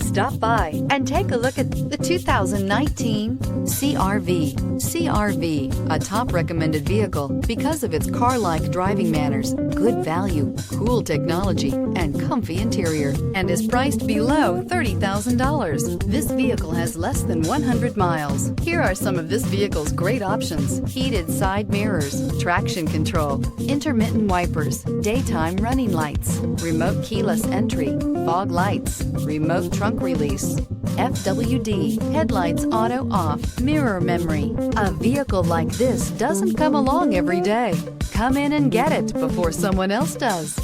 Stop by and take a look at the 2019 CR-V. CR-V, a top recommended vehicle because of its car-like driving manners, good value, cool technology, and comfy interior, and is priced below $30,000. This vehicle has less than 100 miles. Here are some of this vehicle's great options: heated side mirrors, traction control, intermittent wipers, daytime running lights, remote keyless entry, fog lights, remote trunk release, FWD, headlights auto off, mirror memory. A vehicle like this doesn't come along every day. Come in and get it before someone else does.